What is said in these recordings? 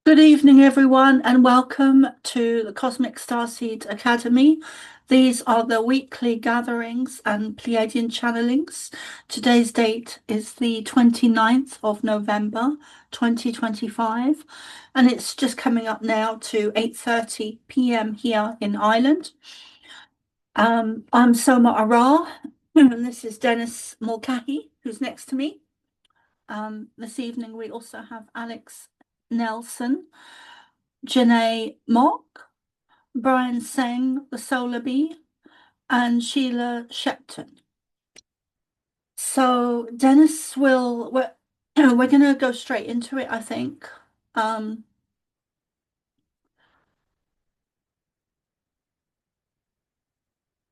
Good evening, everyone, and welcome to the Cosmic Starseed Academy. These are the weekly gatherings and Pleiadian channelings. Today's date is the 29th of November, 2025, and it's just coming up now to 8:30 p.m. here in Ireland. I'm Soma Ara, and this is Dennis Mulcahy, who's next to me. This evening we also have Alex Nelson, Janae Mock, Brian Seng, the Solar Bee, and Sheila Shepton. So Dennis we're gonna go straight into it, I think. Um,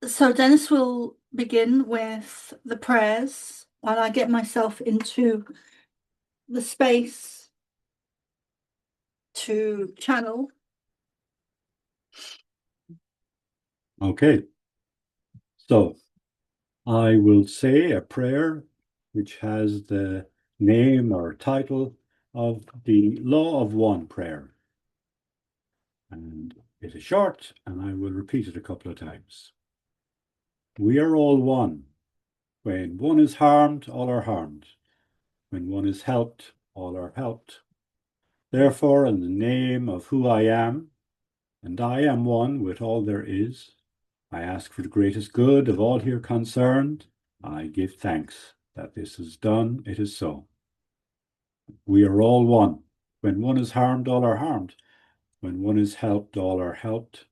so Dennis will begin with the prayers while I get myself into the space to channel. Okay, so I will say a prayer which has the name or title of the Law of One prayer. And it is short, and I will repeat it a couple of times. We are all one. When one is harmed, all are harmed. When one is helped, all are helped. Therefore, in the name of who I am, and I am one with all there is, I ask for the greatest good of all here concerned. I give thanks that this is done. It is so. We are all one. When one is harmed, all are harmed. When one is helped, all are helped.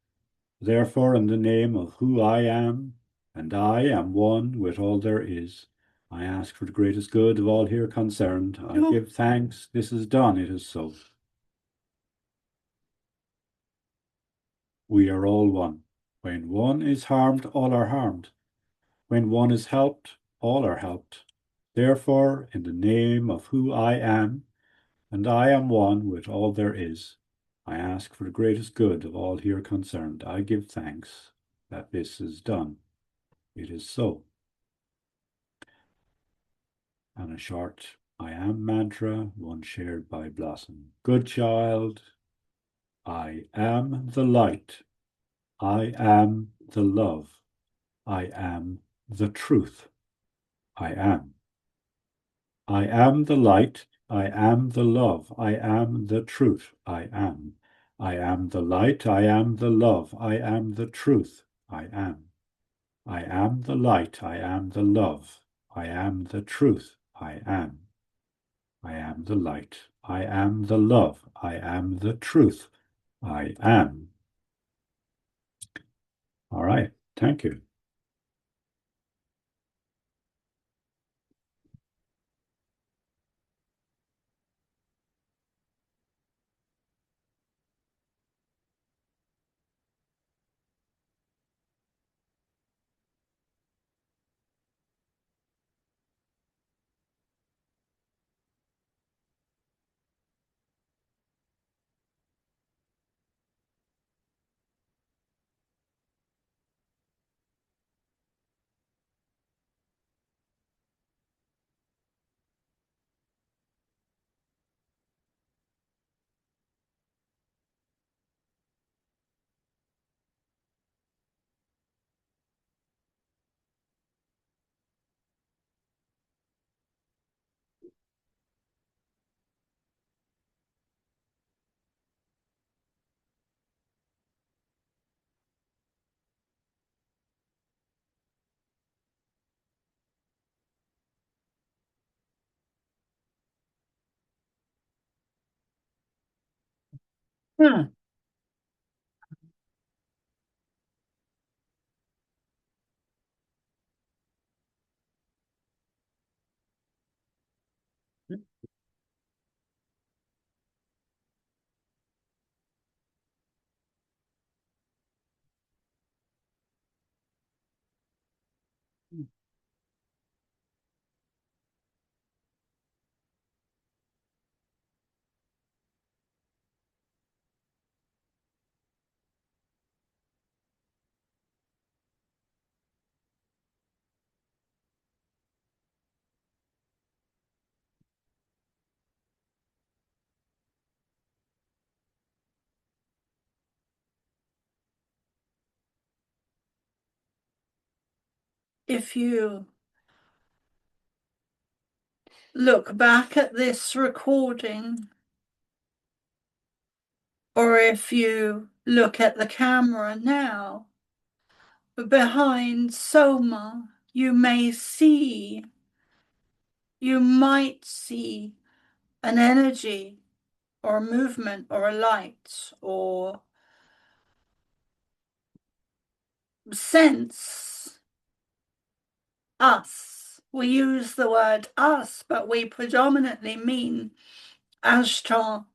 Therefore, in the name of who I am, and I am one with all there is, I ask for the greatest good of all here concerned. I give thanks. This is done. It is so. We are all one. When one is harmed, all are harmed. When one is helped, all are helped. Therefore, in the name of who I am, and I am one with all there is, I ask for the greatest good of all here concerned. I give thanks that this is done. It is so. And a short I am mantra, one shared by Blossom. Good child, I am the light. I am the love. I am the truth. I am. I am the light. I am the love. I am the truth. I am. I am the light. I am the love. I am the truth. I am. I am the light. I am the love. I am the truth. I am. I am the light. I am the love. I am the truth. I am. All right. Thank you. Hmm. if you look back at this recording, or if you look at the camera now, behind Soma, you might see an energy or a movement or a light or sense us. We use the word us, but we predominantly mean Ashtar.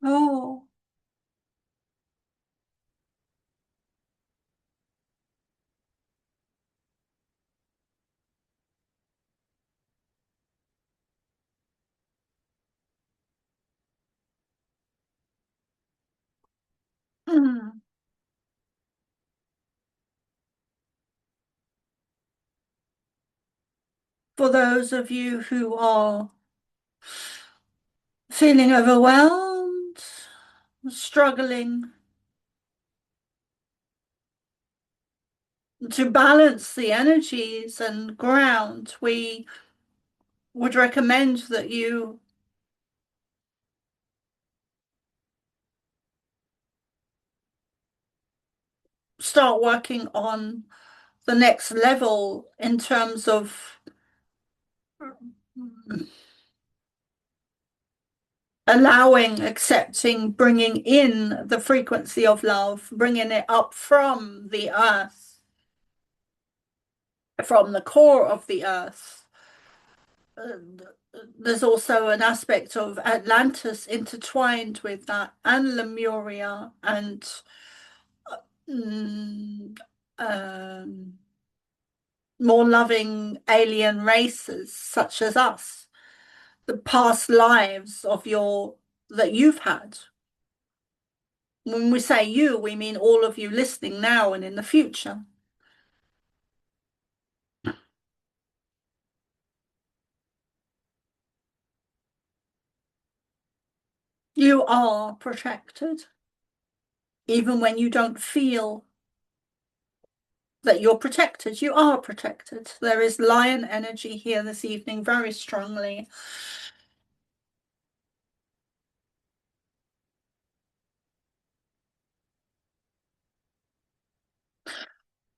Oh, for those of you who are feeling overwhelmed, struggling to balance the energies and ground, we would recommend that you start working on the next level in terms of allowing, accepting, bringing in the frequency of love, bringing it up from the earth, from the core of the earth. There's also an aspect of Atlantis intertwined with that, and Lemuria, and mm, um, more loving alien races such as us, the past lives of that you've had. When we say you, we mean all of you listening now and in the future. You are protected, even when you don't feel that you're protected. You are protected. There is lion energy here this evening very strongly.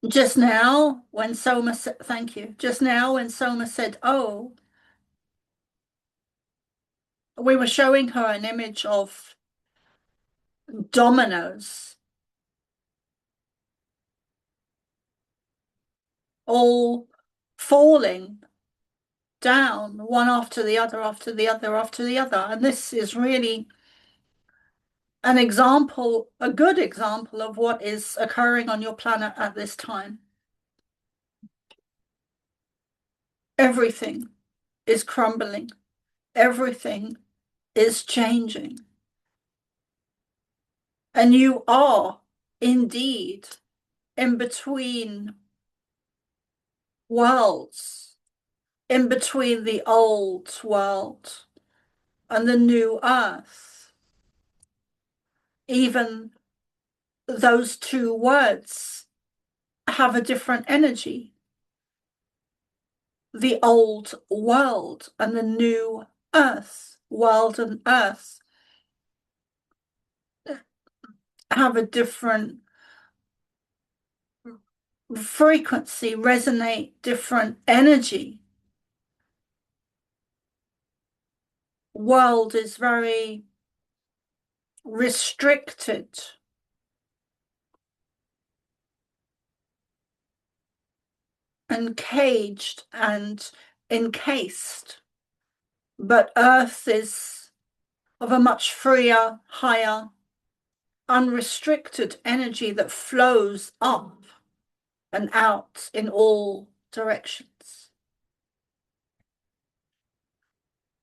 Just now, when Soma said, thank you. Just now, when Soma said, oh, we were showing her an image of dominoes all falling down, one after the other, after the other, after the other. And this is really an example, a good example of what is occurring on your planet at this time. Everything is crumbling. Everything is changing. And you are indeed in between worlds, in between the old world and the new earth. Even those two words have a different energy. The old world and the new earth, world and earth, have a different frequency, resonate different energy. World is very restricted and caged and encased, but earth is of a much freer, higher, unrestricted energy that flows up and out in all directions.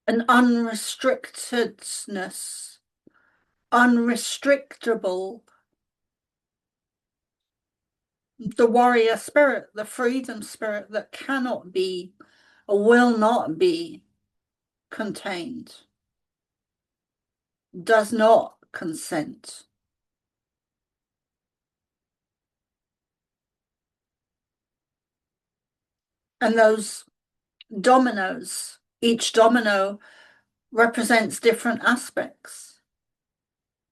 An unrestrictedness, unrestrictable, the warrior spirit, the freedom spirit that cannot be or will not be contained, does not consent. And those dominoes, each domino represents different aspects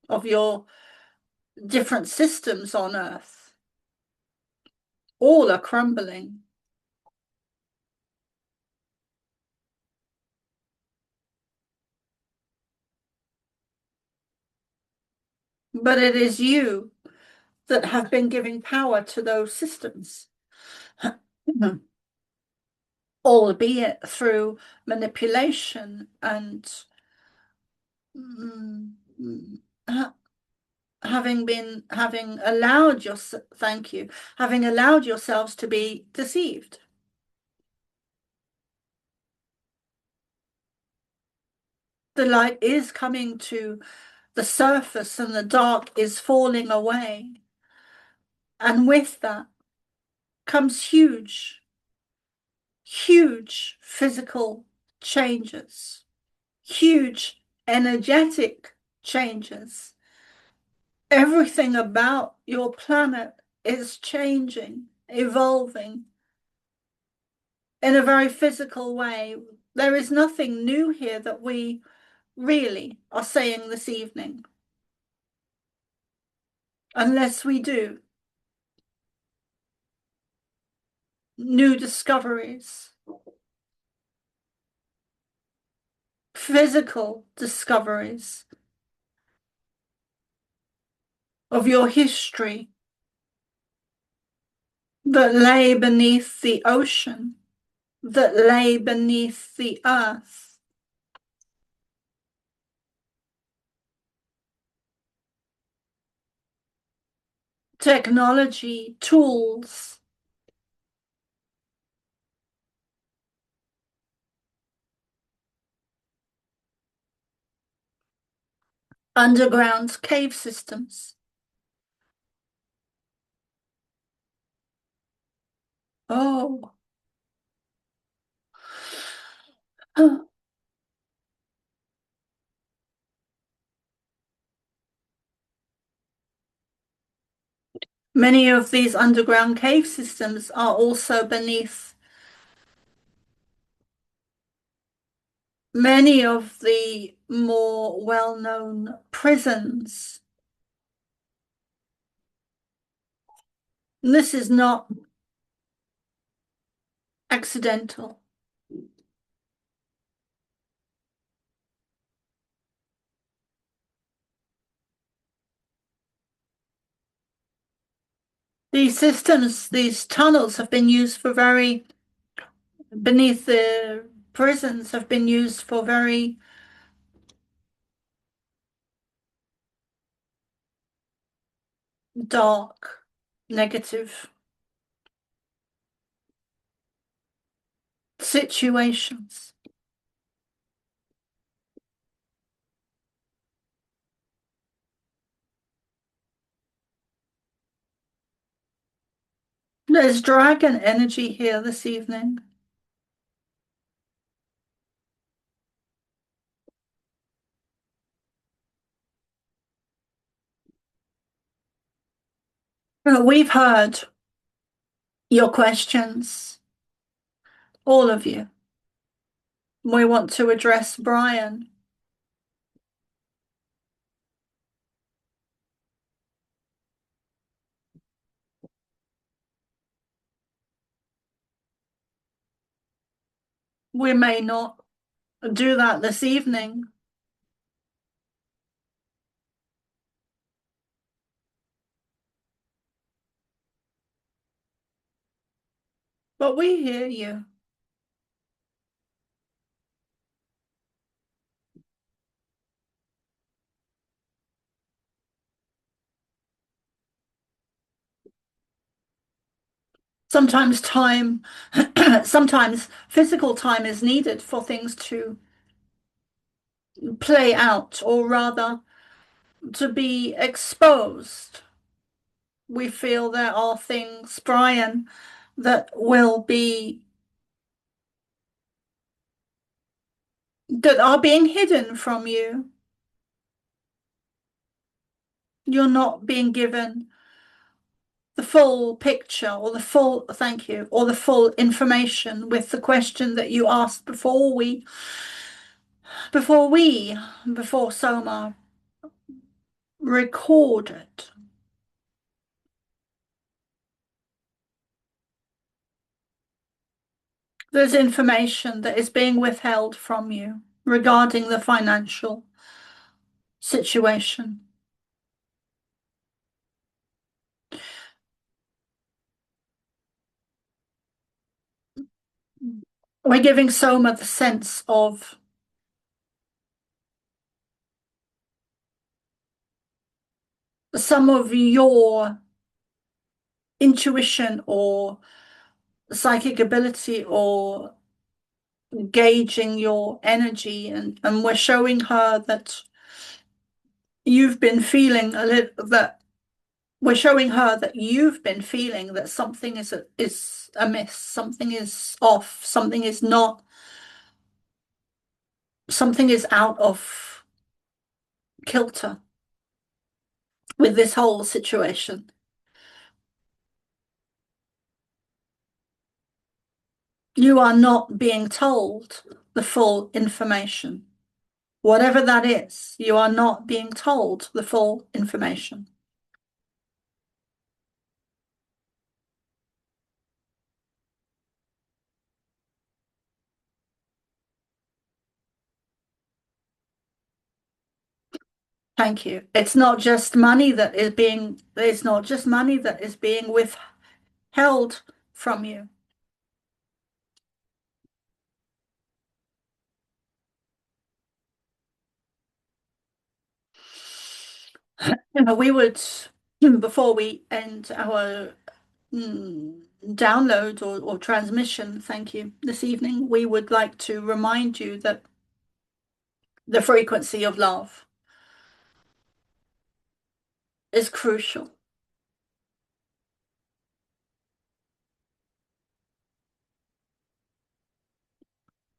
of your different systems on Earth. All are crumbling. But it is you that have been giving power to those systems, albeit through manipulation and having allowed having allowed yourselves to be deceived. The light is coming to the surface and the dark is falling away. And with that comes huge, huge physical changes, huge energetic changes. Everything about your planet is changing, evolving in a very physical way. There is nothing new here that we really are saying this evening, unless we do new discoveries, physical discoveries of your history that lay beneath the ocean, that lay beneath the earth. Technology, tools, underground cave systems. Oh, many of these underground cave systems are also beneath many of the more well-known prisons. And this is not accidental. These systems, these tunnels have been used for beneath the prisons have been used for very dark, negative situations. There's dragon energy here this evening. We've heard your questions, all of you. We want to address Brian. We may not do that this evening. But we hear you. Sometimes sometimes physical time is needed for things to play out, or rather to be exposed. We feel there are things, Brian, that that are being hidden from you. You're not being given the full picture or the full, thank you, or the full information with the question that you asked before Soma recorded. There's information that is being withheld from you regarding the financial situation. We're giving Soma the sense of some of your intuition or psychic ability or gauging your energy, and we're showing her that you've been feeling a little that we're showing her that you've been feeling that something is amiss, something is off, something is not, something is out of kilter with this whole situation. You are not being told the full information. Whatever that is, you are not being told the full information. Thank you. It's not just money that is being withheld from you. We would, before we end our download or transmission, thank you, this evening, we would like to remind you that the frequency of love is crucial.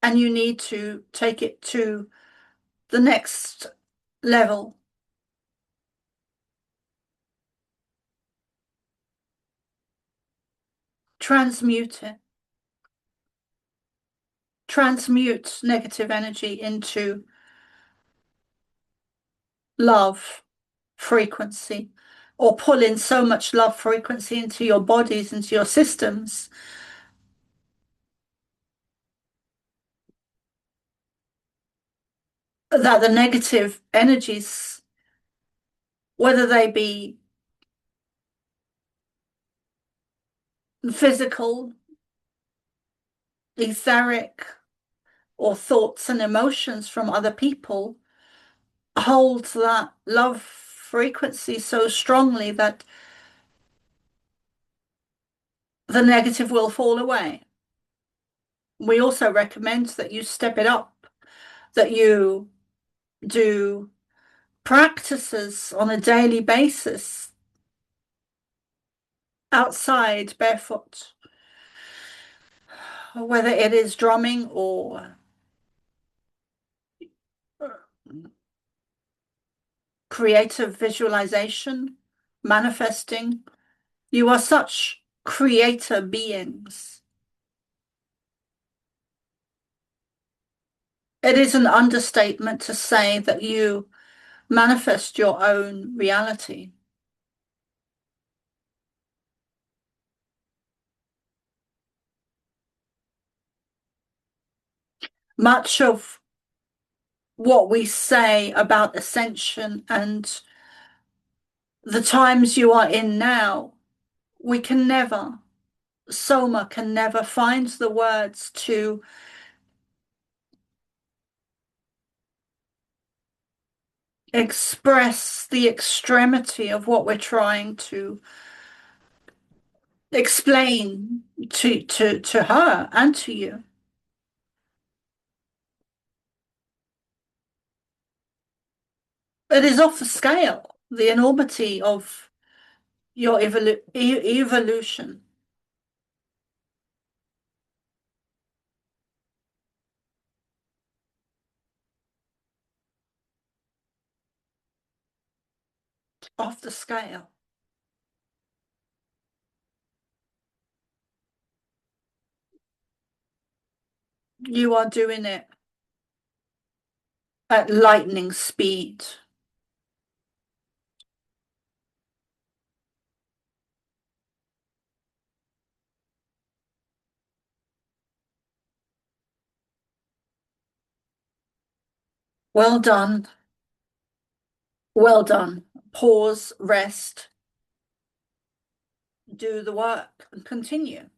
And you need to take it to the next level. Transmute it. Transmute negative energy into love frequency, or pull in so much love frequency into your bodies, into your systems, that the negative energies, whether they be physical, etheric, or thoughts and emotions from other people, hold that love frequency so strongly that the negative will fall away. We also recommend that you step it up, that you do practices on a daily basis outside barefoot, whether it is drumming or creative visualization, manifesting. You are such creator beings. It is an understatement to say that you manifest your own reality. Much of what we say about ascension and the times you are in now, we can never, Soma can never find the words to express the extremity of what we're trying to explain to her and to you. It is off the scale, the enormity of your evolution. Off the scale. You are doing it at lightning speed. Well done. Well done. Pause, rest, do the work and continue.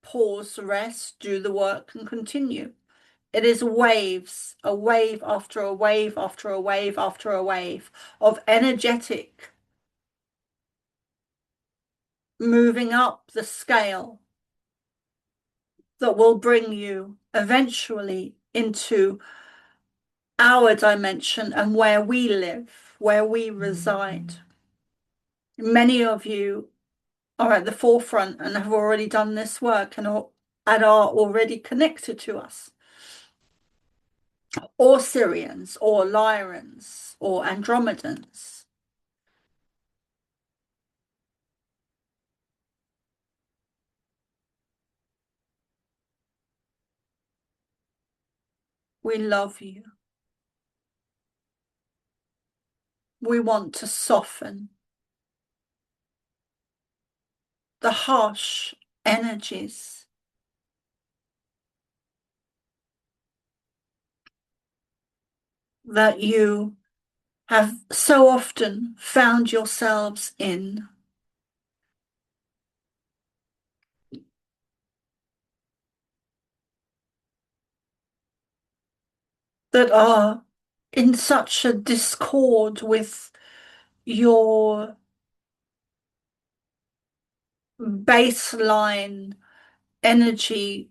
Pause, rest, do the work and continue. It is waves, a wave after a wave after a wave after a wave of energetic moving up the scale that will bring you eventually into our dimension and where we live, where we reside. Many of you are at the forefront and have already done this work and are already connected to us, or Syrians, or Lyrans, or Andromedans. We love you. We want to soften the harsh energies that you have so often found yourselves in. That are in such a discord with your baseline energy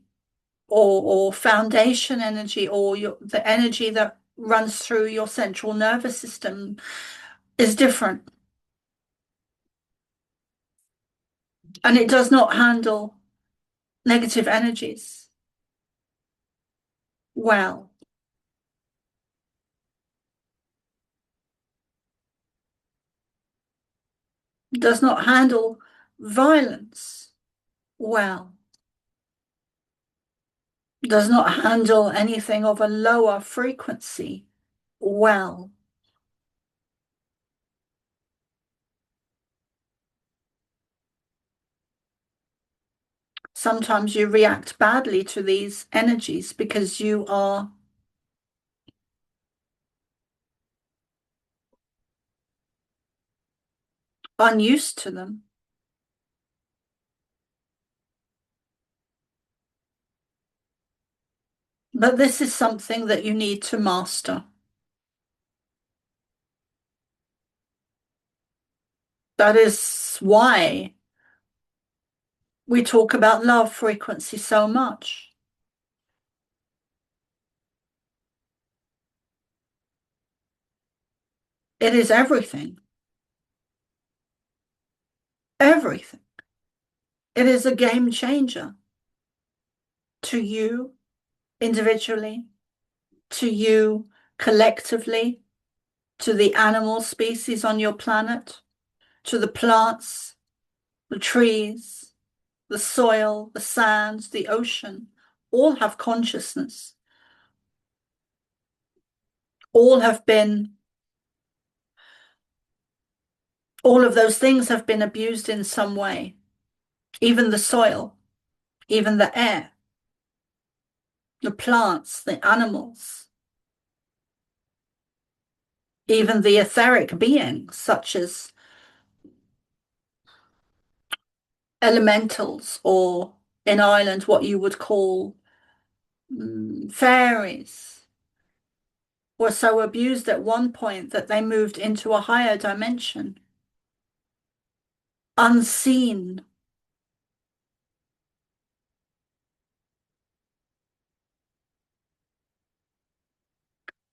or foundation energy or the energy that runs through your central nervous system is different. And it does not handle negative energies well. It does not handle violence well. It does not handle anything of a lower frequency well. Sometimes you react badly to these energies because you are unused to them. But this is something that you need to master. That is why we talk about love frequency so much. It is everything. Everything. It is a game changer to you individually, to you collectively, to the animal species on your planet, to the plants, the trees, the soil, the sands, the ocean. All have consciousness. All have been, all of those things have been abused in some way. Even the soil, even the air, the plants, the animals, even the etheric beings, such as elementals, or in Ireland, what you would call fairies, were so abused at one point that they moved into a higher dimension, unseen.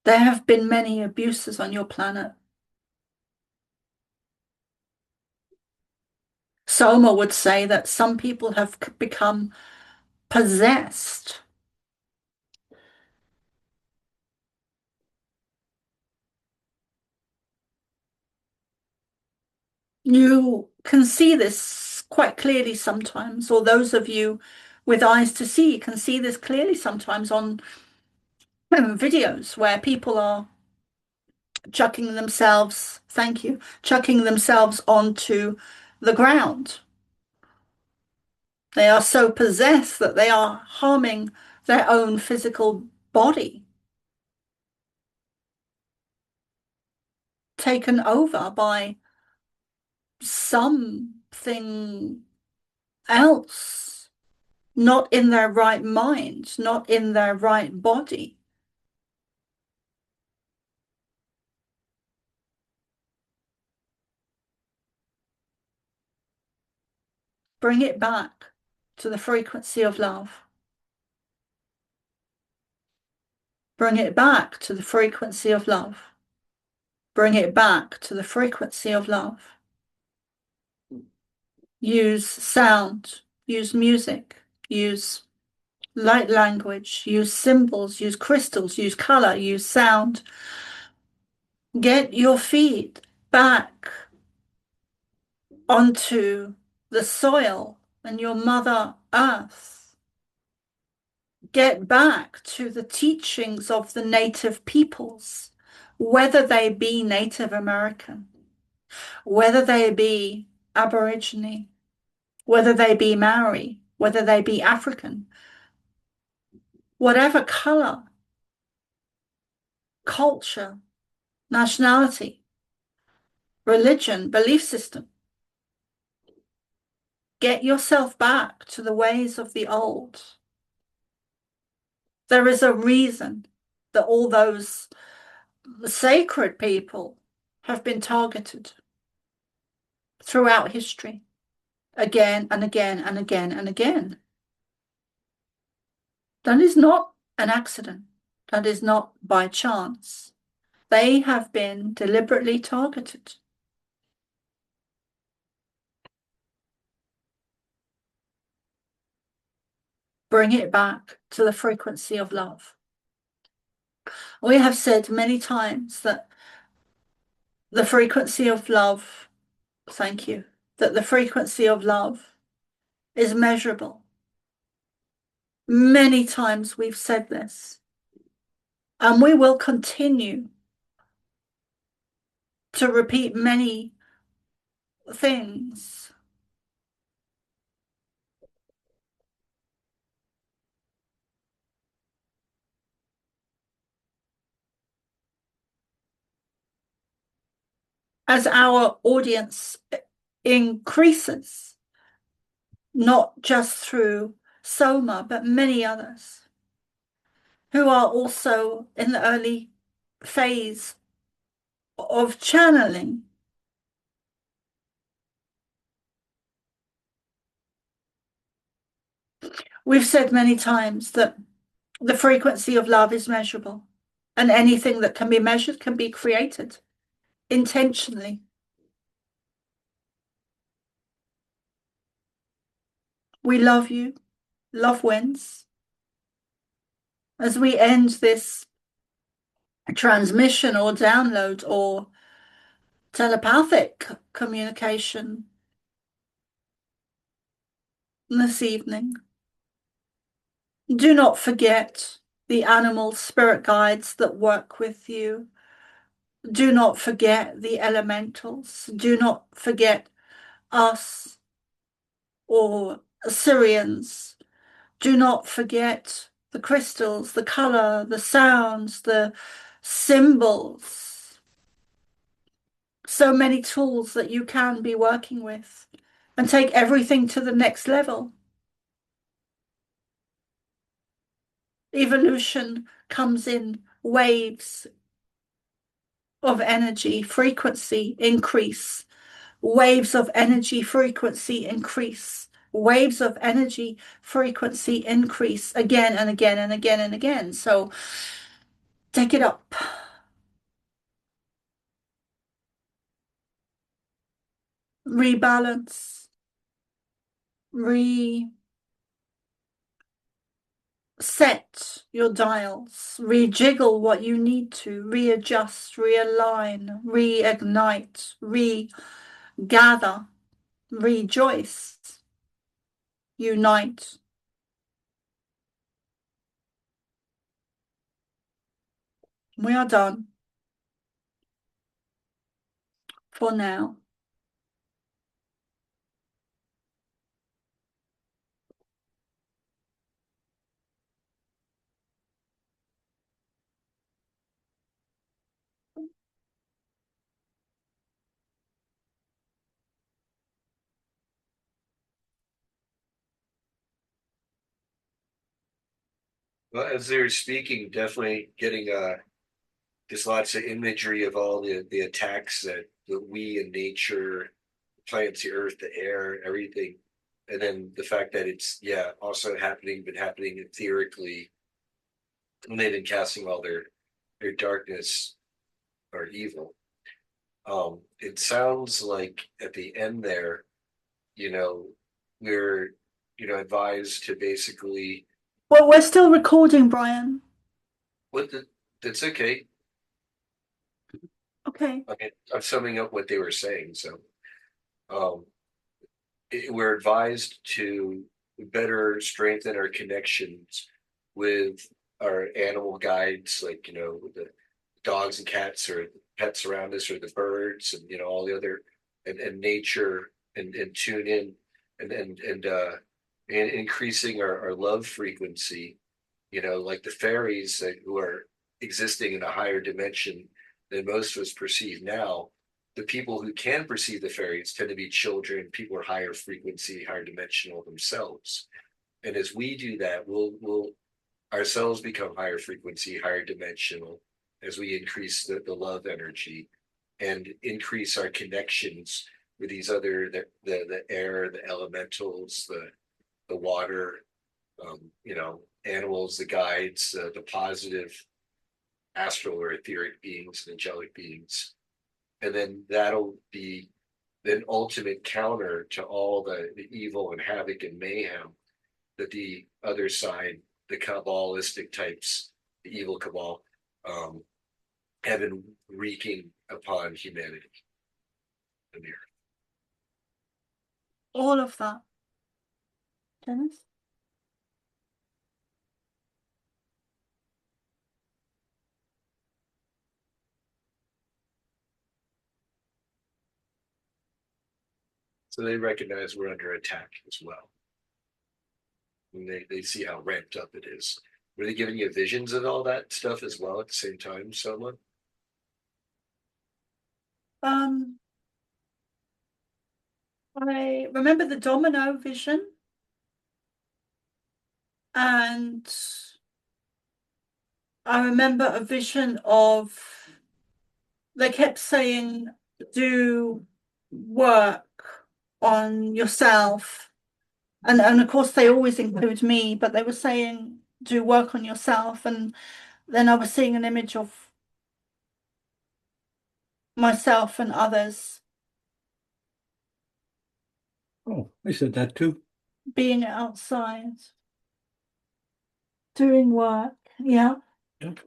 There have been many abuses on your planet. Soma would say that some people have become possessed. You can see this quite clearly sometimes, or those of you with eyes to see. You can see this clearly sometimes on videos where people are chucking themselves, thank you, chucking themselves onto the ground. They are so possessed that they are harming their own physical body, taken over by something else, not in their right mind, not in their right body. Bring it back to the frequency of love. Bring it back to the frequency of love. Bring it back to the frequency of love. Use sound, use music, use light language, use symbols, use crystals, use color, use sound. Get your feet back onto the soil and your Mother Earth. Get back to the teachings of the native peoples, whether they be Native American, whether they be Aborigine, whether they be Maori, whether they be African, whatever color, culture, nationality, religion, belief system. Get yourself back to the ways of the old. There is a reason that all those sacred people have been targeted throughout history, again and again and again and again. That is not an accident. That is not by chance. They have been deliberately targeted. Bring it back to the frequency of love. We have said many times that the frequency of love, thank you, that the frequency of love is measurable. Many times we've said this, and we will continue to repeat many things. As our audience increases, not just through Soma, but many others who are also in the early phase of channeling. We've said many times that the frequency of love is measurable, and anything that can be measured can be created intentionally. We love you. Love wins. As we end this transmission or download or telepathic communication this evening, do not forget the animal spirit guides that work with you. Do not forget the elementals. Do not forget us or Assyrians. Do not forget the crystals, the color, the sounds, the symbols. So many tools that you can be working with and take everything to the next level. Evolution comes in waves of energy, frequency increase, waves of energy, frequency increase, waves of energy, frequency increase again and again and again and again. So take it up. Rebalance, reset your dials, rejiggle what you need to, readjust, realign, reignite, regather, rejoice, unite, We are done for now. Well, as they were speaking, definitely getting just lots of imagery of all the attacks that we in nature, plants, the earth, the air, everything, and then the fact that it's also been happening etherically, and they've been casting all their darkness or evil. It sounds like at the end there, you know, we're advised to basically Well, we're still recording, Brian. what the that's okay. Okay. I mean, I'm summing up what they were saying. So um, we're advised to better strengthen our connections with our animal guides, like the dogs and cats or pets around us, or the birds, and all the other and nature, and tune in and increasing our love frequency. Like the fairies who are existing in a higher dimension than most of us perceive now. The people who can perceive the fairies tend to be children, people are higher frequency, higher dimensional themselves. And as we do that, we'll ourselves become higher frequency, higher dimensional as we increase the love energy and increase our connections with these other the air, the elementals, the water, animals, the guides, the positive astral or etheric beings and angelic beings. And then that'll be an ultimate counter to all the evil and havoc and mayhem that the other side, the Kabbalistic types, the evil cabal, um, have been wreaking upon humanity and the earth. All of that. Dennis? So they recognize we're under attack as well. And they see how ramped up it is. Were they giving you visions of all that stuff as well at the same time, someone? Um, I remember the domino vision, and I remember a vision of they kept saying, do work on yourself. And of course they always include me, but they were saying do work on yourself. And then I was seeing an image of myself and others Oh, I said that too. being outside, doing work. Yeah. Yep.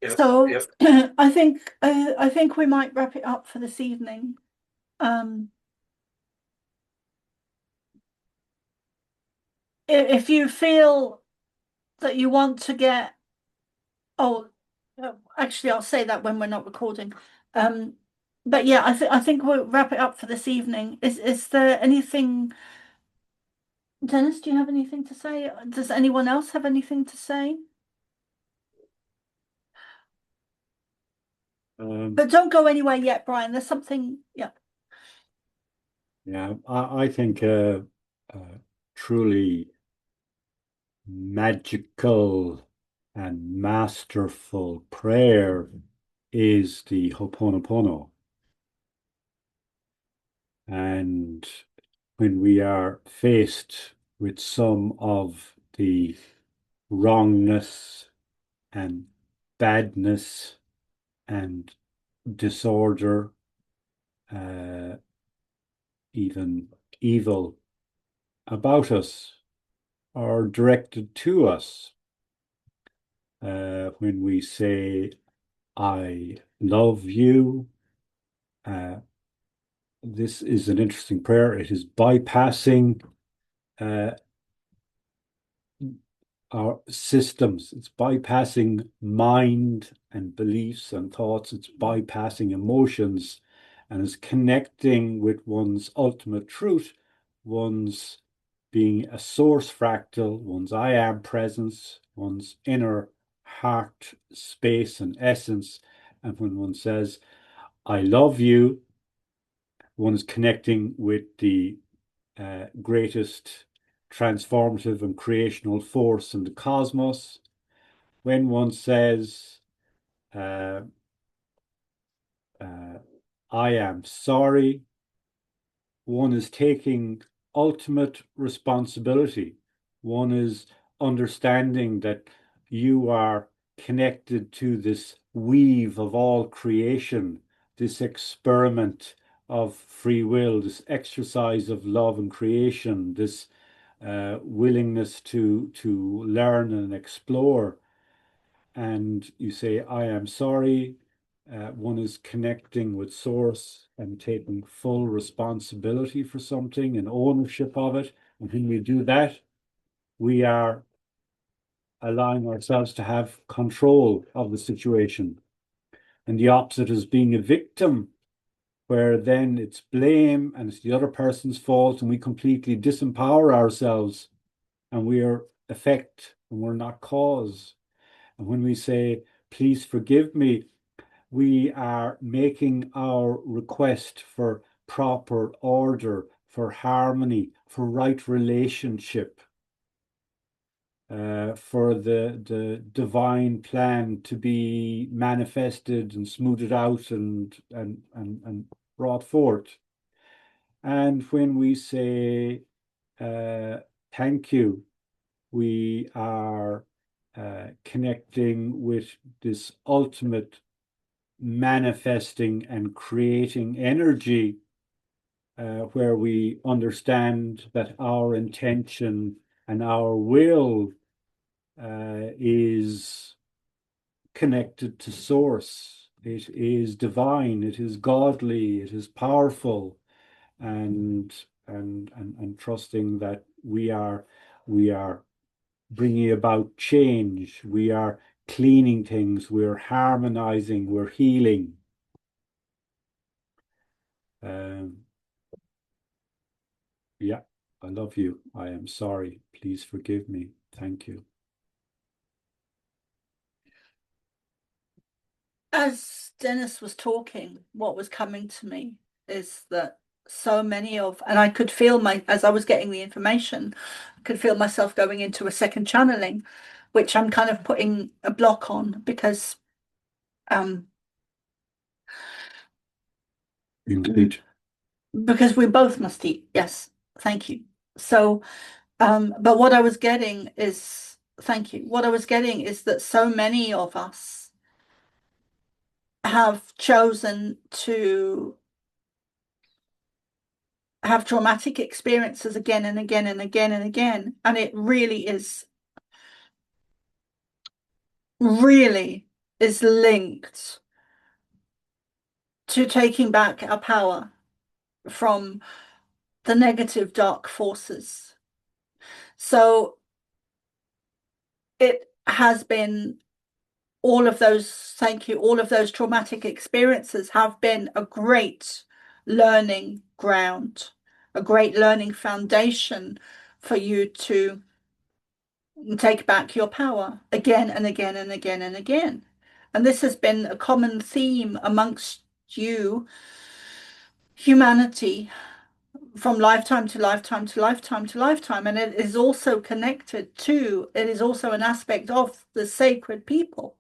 Yep, So yep. I think we might wrap it up for this evening. Um, if you feel that you want to get, oh, actually, I'll say that when we're not recording. Um, but yeah, I think we'll wrap it up for this evening. Is there anything, Dennis? Do you have anything to say? Does anyone else have anything to say? Um, But don't go anywhere yet, Brian. There's something. Yeah. yeah, I think truly magical and masterful prayer is the Ho'oponopono. And when we are faced with some of the wrongness and badness and disorder, uh, even evil about us or directed to us, when we say, I love you, uh, this is an interesting prayer. It is bypassing uh, our systems. It's bypassing mind and beliefs and thoughts. It's bypassing emotions, and it's connecting with one's ultimate truth, one's being a source fractal, one's I am presence, one's inner heart space and essence. And when one says, I love you, one is connecting with the greatest transformative and creational force in the cosmos. When one says, uh, I am sorry, one is taking ultimate responsibility. One is understanding that you are connected to this weave of all creation, this experiment of free will, this exercise of love and creation, this willingness to learn and explore. And you say, I am sorry. One is connecting with source and taking full responsibility for something and ownership of it. And when we do that, we are allowing ourselves to have control of the situation. And the opposite is being a victim, where then it's blame and it's the other person's fault, and we completely disempower ourselves, and we are effect and we're not cause. And when we say, please forgive me, we are making our request for proper order, for harmony, for right relationship, for the divine plan to be manifested and smoothed out and brought forth. And when we say thank you, we are connecting with this ultimate manifesting and creating energy, where we understand that our intention and our will is connected to source. It is divine, it is godly, it is powerful, and trusting that we are bringing about change. We are cleaning things, we're harmonizing, we're healing. Yeah, I love you. I am sorry. Please forgive me. Thank you. As Dennis was talking, what was coming to me is that so many of, and I could feel as I was getting the information, I could feel myself going into a second channeling, which I'm kind of putting a block on because Indeed. because we both must eat. Yes, thank you. So, but what I was getting is, thank you. What I was getting is that so many of us have chosen to have traumatic experiences again and again and again and again. And it really is linked to taking back our power from the negative dark forces. So it has been all of those, thank you, all of those traumatic experiences have been a great learning ground, a great learning foundation for you to take back your power again and again and again and again. And this has been a common theme amongst you, humanity, from lifetime to lifetime to lifetime to lifetime. And it is also connected to, it is also an aspect of the sacred people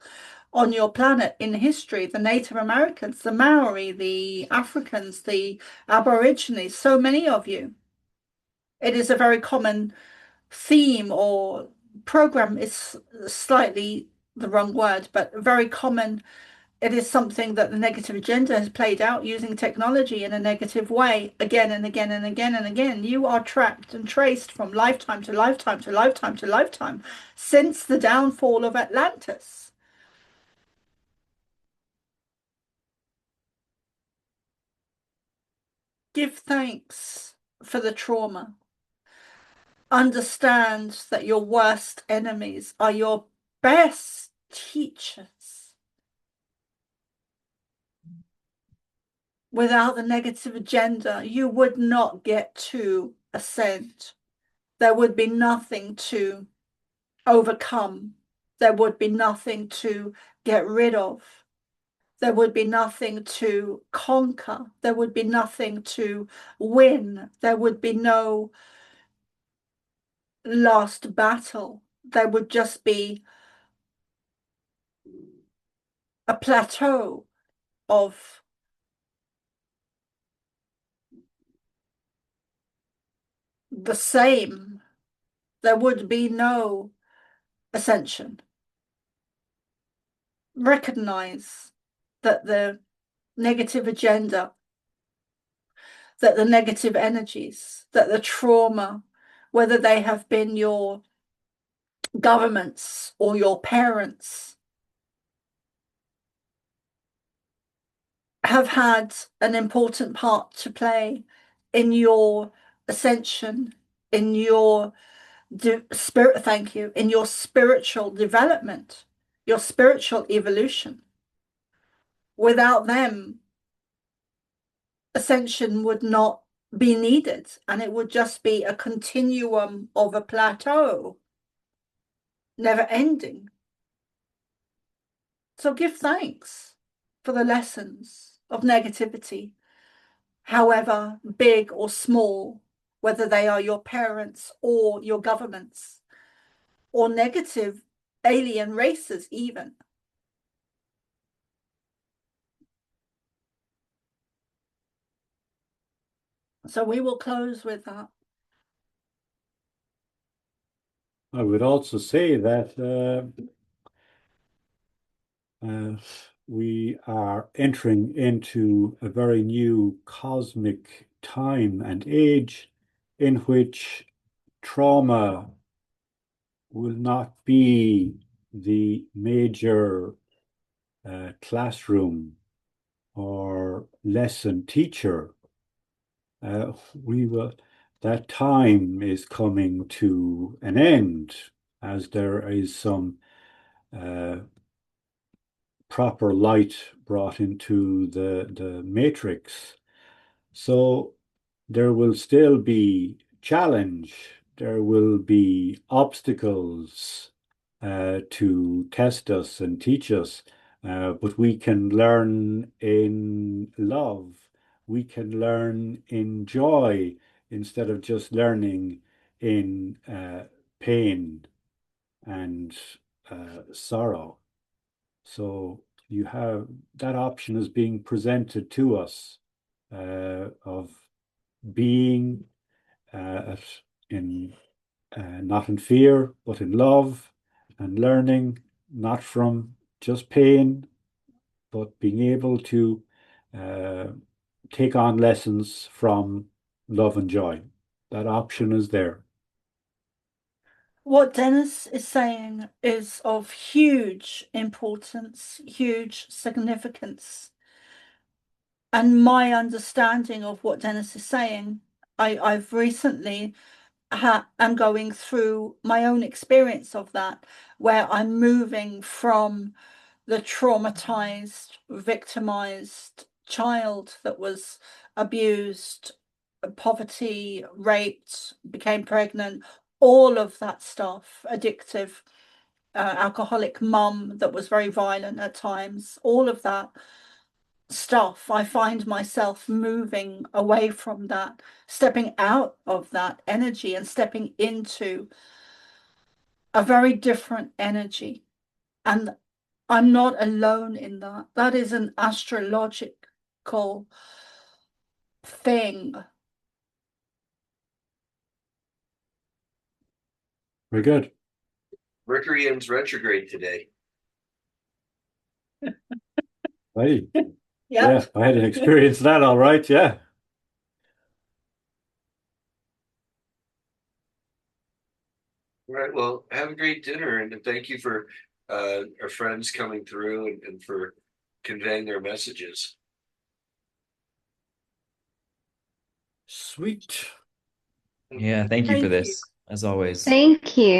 on your planet in history, the Native Americans, the Maori, the Africans, the Aborigines, so many of you. It is a very common theme, or program is slightly the wrong word, but very common. It is something that the negative agenda has played out using technology in a negative way again and again and again and again. You are tracked and traced from lifetime to lifetime to lifetime to lifetime since the downfall of Atlantis. Give thanks for the trauma. understand that your worst enemies are your best teachers. Without the negative agenda, you would not get to ascend. There would be nothing to overcome. There would be nothing to get rid of. There would be nothing to conquer. There would be nothing to win. There would be no last battle. There would just be a plateau of the same. There would be no ascension. Recognize that the negative agenda, that the negative energies, that the trauma, whether they have been your governments or your parents, have had an important part to play in your ascension, in your spirit, thank you, in your spiritual development, your spiritual evolution. Without them, ascension would not be needed, and it would just be a continuum of a plateau, never ending. So give thanks for the lessons of negativity, however big or small, whether they are your parents or your governments, or negative alien races even. So we will close with that. I would also say that we are entering into a very new cosmic time and age in which trauma will not be the major classroom or lesson teacher. That time is coming to an end as there is some proper light brought into the matrix. So there will still be challenge, there will be obstacles to test us and teach us, but we can learn in love. We can learn in joy instead of just learning in pain and sorrow. So you have that option is being presented to us of being in not in fear, but in love, and learning not from just pain, but being able to take on lessons from love and joy. That option is there. What Dennis is saying is of huge importance, huge significance. And my understanding of what Dennis is saying, I've recently am going through my own experience of that, where I'm moving from the traumatized, victimized child that was abused, poverty, raped, became pregnant, all of that stuff, addictive, alcoholic mum that was very violent at times, all of that stuff. I find myself moving away from that, stepping out of that energy and stepping into a very different energy. And I'm not alone in that. That is an astrological thing. Very good. Mercury ends retrograde today. Right. Yeah. Yeah, I had an experience that all right, yeah. All right. Well, have a great dinner, and thank you for our friends coming through and for conveying their messages. Sweet. Yeah, thank you for Thank you. this. as always. Thank you.